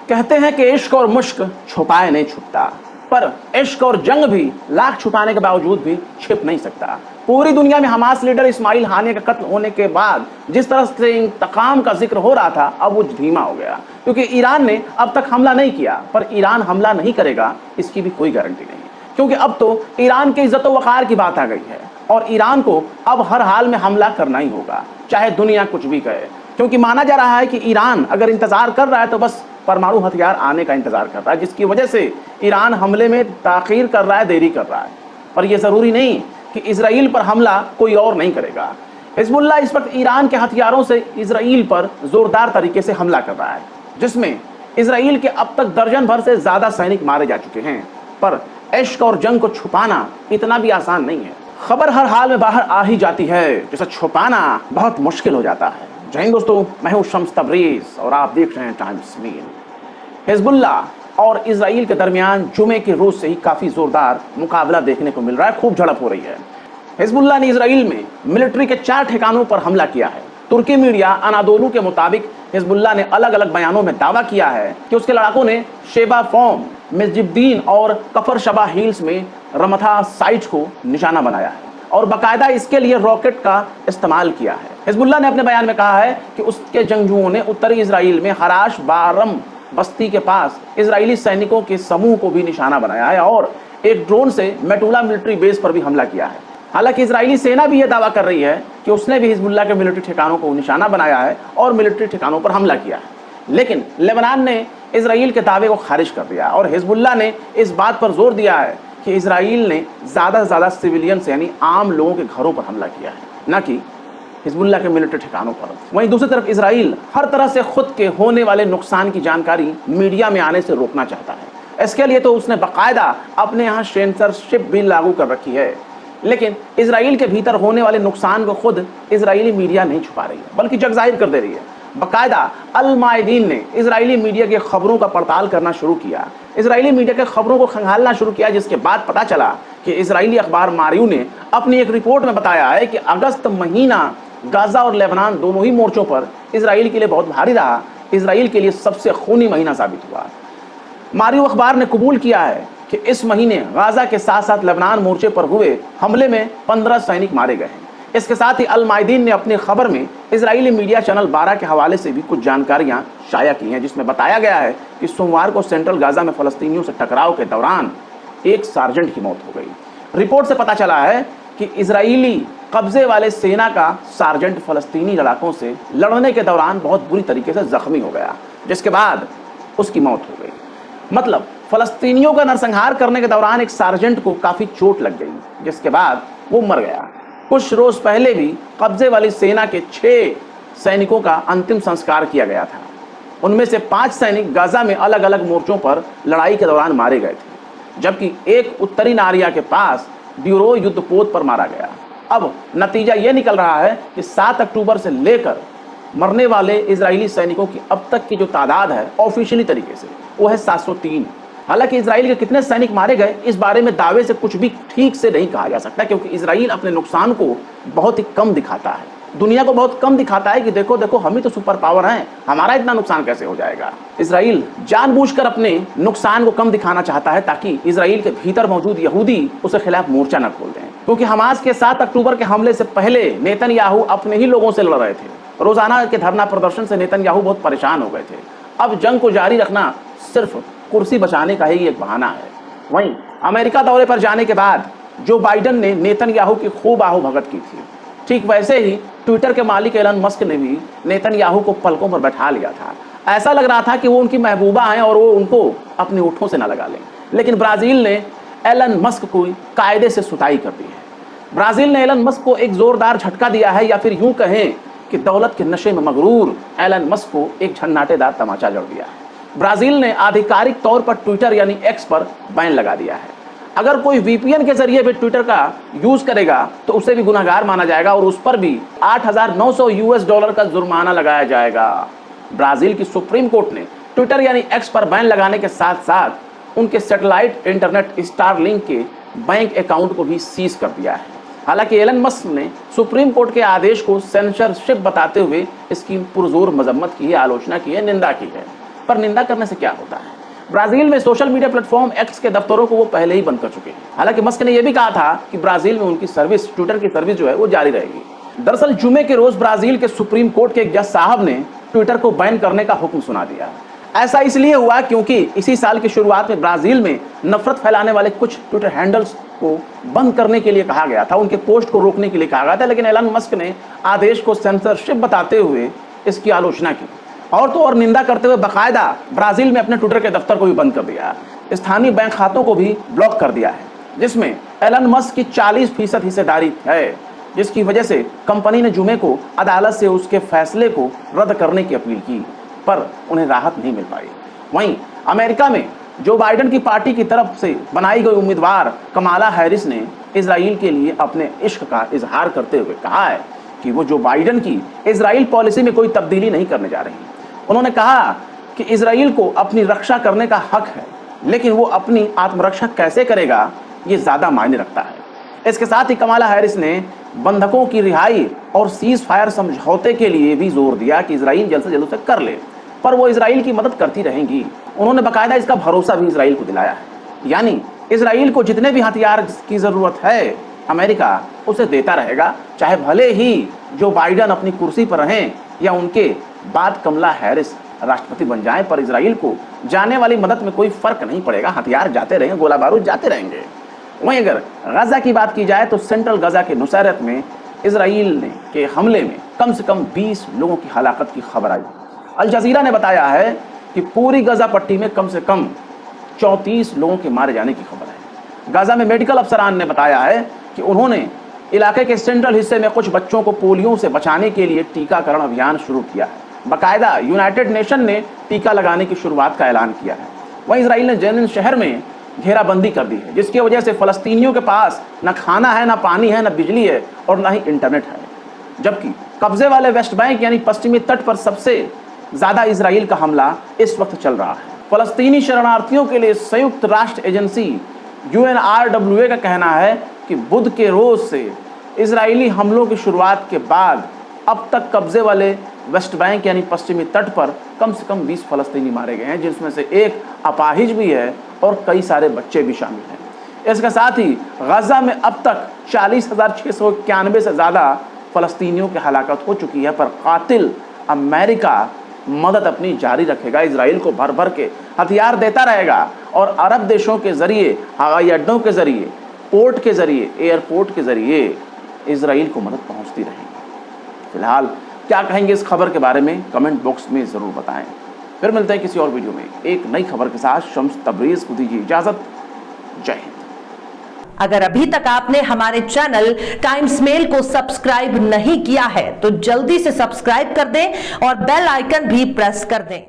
कहते हैं कि इश्क और मुश्क छुपाए नहीं छुपता, पर इश्क और जंग भी लाख छुपाने के बावजूद भी छिप नहीं सकता। पूरी दुनिया में हमास लीडर इस्माइल हानिया का कत्ल होने के बाद जिस तरह से इंतकाम का जिक्र हो रहा था, अब वो धीमा हो गया, क्योंकि ईरान ने अब तक हमला नहीं किया, पर ईरान हमला नहीं करेगा इसकी भी कोई गारंटी नहीं, क्योंकि अब तो ईरान के इज्जत व वक़ार की बात आ गई है और ईरान को अब हर हाल में हमला करना ही होगा, चाहे दुनिया कुछ भी कहे। क्योंकि माना जा रहा है कि ईरान अगर इंतजार कर रहा है तो बस परमाणु हथियार आने का इंतजार कर रहा है, जिसकी वजह से ईरान हमले में ताखीर कर रहा है, देरी कर रहा है। पर यह जरूरी नहीं कि इजराइल पर हमला कोई और नहीं करेगा। हिजबुल्ला इस वक्त ईरान के हथियारों से इजराइल पर जोरदार तरीके से हमला कर रहा है, जिसमें इजराइल के अब तक दर्जन भर से ज्यादा सैनिक मारे जा चुके हैं। पर इश्क और जंग को छुपाना इतना भी आसान नहीं है। खबर हर हाल में बाहर आ ही जाती है, जिसे छुपाना बहुत मुश्किल हो जाता है। जय हिंद दोस्तों, मैं हूं शम्स तबरेज़ और आप देख रहे हैं टाइम्स मील। हिजबुल्ला और इजराइल के दरमियान जुमे के रोज से ही काफी जोरदार मुकाबला देखने को मिल रहा है, खूब झड़प हो रही है। हिजबुल्ला ने इजराइल में मिलिट्री के 4 ठिकानों पर हमला किया है। तुर्की मीडिया अनादोलू के मुताबिक हिजबुल्ला ने अलग अलग बयानों में दावा किया है कि उसके लड़ाकों ने शेबा फॉर्म, मिज़्जिद्दीन और कफर शबा हिल्स में रमथा साइट्स को निशाना बनाया है और बाकायदा इसके लिए रॉकेट का इस्तेमाल किया है। हिजबुल्ला ने अपने बयान में कहा है कि उसके जंगजुओं ने उत्तरी इजराइल में हराश बारम बस्ती के पास इजरायली सैनिकों के समूह को भी निशाना बनाया है और एक ड्रोन से मेटुला मिलिट्री बेस पर भी हमला किया है। हालांकि इजरायली सेना भी यह दावा कर रही है कि उसने भी हिजबुल्ला के मिलिट्री ठिकानों को निशाना बनाया है और मिलिट्री ठिकानों पर हमला किया है। लेकिन लेबनान ने इजराइल के दावे को खारिज कर दिया और हिजबुल्ला ने इस बात पर जोर दिया है कि इजराइल ने ज़्यादा से ज़्यादा सिविलियंस यानी आम लोगों के घरों पर हमला किया है, न कि हिजबुल्ला के मिलिट्री ठिकानों पर। वहीं दूसरी तरफ इजराइल हर तरह से खुद के होने वाले नुकसान की जानकारी मीडिया में आने से रोकना चाहता है। इसके लिए तो उसने बाकायदा अपने यहाँ सेंसरशिप भी लागू कर रखी है। लेकिन इजराइल के भीतर होने वाले नुकसान को खुद इजरायली मीडिया नहीं छुपा रही है, बल्कि जग जाहिर कर दे रही है। बाकायदा अल मायदीन ने इजरायली मीडिया की खबरों का पड़ताल करना शुरू किया, इजरायली मीडिया के खबरों को खंगालना शुरू किया, जिसके बाद पता चला कि इजरायली अखबार मारियू ने अपनी एक रिपोर्ट में बताया है कि अगस्त महीना गाजा और लेबनान दोनों ही मोर्चों पर इजराइल के लिए बहुत भारी रहा, इजराइल के लिए सबसे खूनी महीना साबित हुआ। मारियू अखबार ने कबूल किया है कि इस महीने गाजा के साथ साथ लेबनान मोर्चे पर हुए हमले में 15 सैनिक मारे गए हैं। इसके साथ ही अल मायदीन ने अपनी खबर में इजरायली मीडिया चैनल 12 के हवाले से भी कुछ जानकारियां शाया की हैं, जिसमें बताया गया है कि सोमवार को सेंट्रल गाजा में फलस्तीनियों से टकराव के दौरान एक सार्जेंट की मौत हो गई। रिपोर्ट से पता चला है कि इजरायली कब्जे वाले सेना का सार्जेंट फलस्तीनी लड़ाकों से लड़ने के दौरान बहुत बुरी तरीके से जख्मी हो गया, जिसके बाद उसकी मौत हो गई। मतलब फलस्तीनियों का नरसंहार करने के दौरान एक सार्जेंट को काफ़ी चोट लग गई, जिसके बाद वो मर गया। कुछ रोज पहले भी कब्जे वाली सेना के 6 सैनिकों का अंतिम संस्कार किया गया था। उनमें से 5 सैनिक गाजा में अलग अलग मोर्चों पर लड़ाई के दौरान मारे गए थे, जबकि एक उत्तरी नारिया के पास ब्यूरो युद्धपोत पर मारा गया। अब नतीजा ये निकल रहा है कि 7 अक्टूबर से लेकर मरने वाले इजरायली सैनिकों की अब तक की जो तादाद है ऑफिशियली तरीके से वो है 703। हालांकि इजराइल के कितने सैनिक मारे गए इस बारे में दावे से कुछ भी ठीक से नहीं कहा जा सकता, क्योंकि इजराइल अपने नुकसान को बहुत ही कम दिखाता है, दुनिया को बहुत कम दिखाता है कि देखो देखो हम ही तो सुपर पावर हैं, हमारा इतना नुकसान कैसे हो जाएगा। इजराइल जानबूझकर अपने नुकसान को कम दिखाना चाहता है ताकि इजराइल के भीतर मौजूद यहूदी उसके खिलाफ मोर्चा न खोल दें, क्योंकि हमास के 7 अक्टूबर के हमले से पहले नेतन्याहू अपने ही लोगों से लड़ रहे थे। रोजाना के धरना प्रदर्शन से नेतन्याहू बहुत परेशान हो गए थे। अब जंग को जारी रखना सिर्फ कुर्सी बचाने का ही एक बहाना है। वहीं अमेरिका दौरे पर जाने के बाद जो बाइडन ने नेतन्याहू की खूब आहूभगत की थी, ठीक वैसे ही ट्विटर के मालिक एलन मस्क ने भी नेतन्याहू को पलकों पर बैठा लिया था। ऐसा लग रहा था कि वो उनकी महबूबा हैं और वो उनको अपने ओठों से न लगा लें। लेकिन ब्राज़ील ने एलन मस्क को कायदे से सुताई कर दी है। ब्राज़ील ने एलन मस्क को एक जोरदार झटका दिया है, या फिर यूं कहें कि दौलत के नशे में मगरूर एलन मस्क को एक झन्नाटेदार तमाचा जड़ दिया है। ब्राज़ील ने आधिकारिक तौर पर ट्विटर यानी एक्स पर बैन लगा दिया है। अगर कोई वीपीएन के जरिए भी ट्विटर का यूज करेगा तो उसे भी गुनहगार माना जाएगा और उस पर भी $8,900 का जुर्माना लगाया जाएगा। ब्राज़ील की सुप्रीम कोर्ट ने ट्विटर यानी एक्स पर बैन लगाने के साथ साथ उनके सैटेलाइट इंटरनेट स्टारलिंक के बैंक अकाउंट को भी सीज कर दिया है। हालांकि एलन मस्क ने सुप्रीम कोर्ट के आदेश को सेंसरशिप बताते हुए इसकी पुरजोर मजम्मत की है, आलोचना की है, निंदा की है। पर निंदा करने से क्या होता है। ब्राजील में सोशल मीडिया प्लेटफॉर्म एक्स के दफ्तरों को वो पहले ही बंद कर चुके हैं। हालांकि मस्क ने यह भी कहा था कि ब्राजील में उनकी सर्विस, ट्विटर की सर्विस जो है वो जारी रहेगी। दरअसल जुमे के रोज ब्राजील के सुप्रीम कोर्ट के एक जज साहब ने ट्विटर को बैन करने का हुक्म सुना दिया। ऐसा इसलिए हुआ क्योंकि इसी साल की शुरुआत में ब्राजील में नफरत फैलाने वाले कुछ ट्विटर हैंडल्स को बंद करने के लिए कहा गया था, उनके पोस्ट को रोकने के लिए कहा गया था, लेकिन एलन मस्क ने आदेश को सेंसरशिप बताते हुए इसकी आलोचना की और तो और निंदा करते हुए बाकायदा ब्राजील में अपने ट्विटर के दफ्तर को भी बंद कर दिया। स्थानीय बैंक खातों को भी ब्लॉक कर दिया है, जिसमें एलन मस्क की 40% हिस्सेदारी है, जिसकी वजह से कंपनी ने जुमे को अदालत से उसके फैसले को रद्द करने की अपील की, पर उन्हें राहत नहीं मिल पाई। वहीं अमेरिका में जो बाइडेन की पार्टी की तरफ से बनाई गई उम्मीदवार कमाला हैरिस ने इजराइल के लिए अपने इश्क का इजहार करते हुए कहा है कि वो जो बाइडेन की इजराइल पॉलिसी में कोई तब्दीली नहीं करने जा रही। उन्होंने कहा कि इजराइल को अपनी रक्षा करने का हक है, लेकिन वो अपनी आत्मरक्षा कैसे करेगा ये ज़्यादा मायने रखता है। इसके साथ ही कमाला हैरिस ने बंधकों की रिहाई और सीज फायर समझौते के लिए भी जोर दिया कि इजराइल जल्द से जल्द उसे कर ले, पर वो इजराइल की मदद करती रहेंगी। उन्होंने बाकायदा इसका भरोसा भी इजराइल को दिलाया है, यानी इजराइल को जितने भी हथियार की ज़रूरत है अमेरिका उसे देता रहेगा, चाहे भले ही जो बाइडेन अपनी कुर्सी पर रहें या उनके बाद कमला हैरिस राष्ट्रपति बन जाएं, पर इजराइल को जाने वाली मदद में कोई फर्क नहीं पड़ेगा। हथियार जाते रहेंगे, गोला बारूद जाते रहेंगे। वहीं अगर गजा की बात की जाए तो सेंट्रल गजा के नुसैरत में इजराइल के हमले में कम से कम 20 लोगों की हलाकत की खबर आई। अल जजीरा ने बताया है कि पूरी गजा पट्टी में कम से कम 34 लोगों के मारे जाने की खबर है। गाजा में मेडिकल अफसरान ने बताया है कि उन्होंने इलाके के सेंट्रल हिस्से में कुछ बच्चों को पोलियो से बचाने के लिए टीकाकरण अभियान शुरू किया है। बाकायदा यूनाइटेड नेशन ने टीका लगाने की शुरुआत का ऐलान किया है। वहीं इजराइल ने जेनिन शहर में घेराबंदी कर दी है, जिसकी वजह से फ़लस्तीनियों के पास न खाना है, न पानी है, न बिजली है और न ही इंटरनेट है। जबकि कब्जे वाले वेस्ट बैंक यानी पश्चिमी तट पर सबसे ज़्यादा इजराइल का हमला इस वक्त चल रहा है। फ़लस्तीनी शरणार्थियों के लिए संयुक्त राष्ट्र एजेंसी UNRWA का कहना है कि बुध के रोज़ से इजरायली हमलों की शुरुआत के बाद अब तक कब्जे वाले वेस्ट बैंक यानी पश्चिमी तट पर कम से कम 20 फ़लस्तीनी मारे गए हैं, जिसमें से एक अपाहिज भी है और कई सारे बच्चे भी शामिल हैं। इसके साथ ही गजा में अब तक 40,691 से ज़्यादा फ़लस्तीनियों की हलाकत हो चुकी है, पर कातिल अमेरिका मदद अपनी जारी रखेगा, इजराइल को भर भर के हथियार देता रहेगा और अरब देशों के ज़रिए, हवाई अड्डों के ज़रिए, पोर्ट के ज़रिए, एयरपोर्ट के ज़रिए इजराइल को मदद पहुंचती रहेगी। फिलहाल क्या कहेंगे इस खबर के बारे में कमेंट बॉक्स में ज़रूर बताएं। फिर मिलते हैं किसी और वीडियो में एक नई खबर के साथ। शम्स तबरेज़ को दीजिए इजाज़त। जय हिंद। अगर अभी तक आपने हमारे चैनल टाइम्स मेल को सब्सक्राइब नहीं किया है तो जल्दी से सब्सक्राइब कर दें और बेल आइकन भी प्रेस कर दें।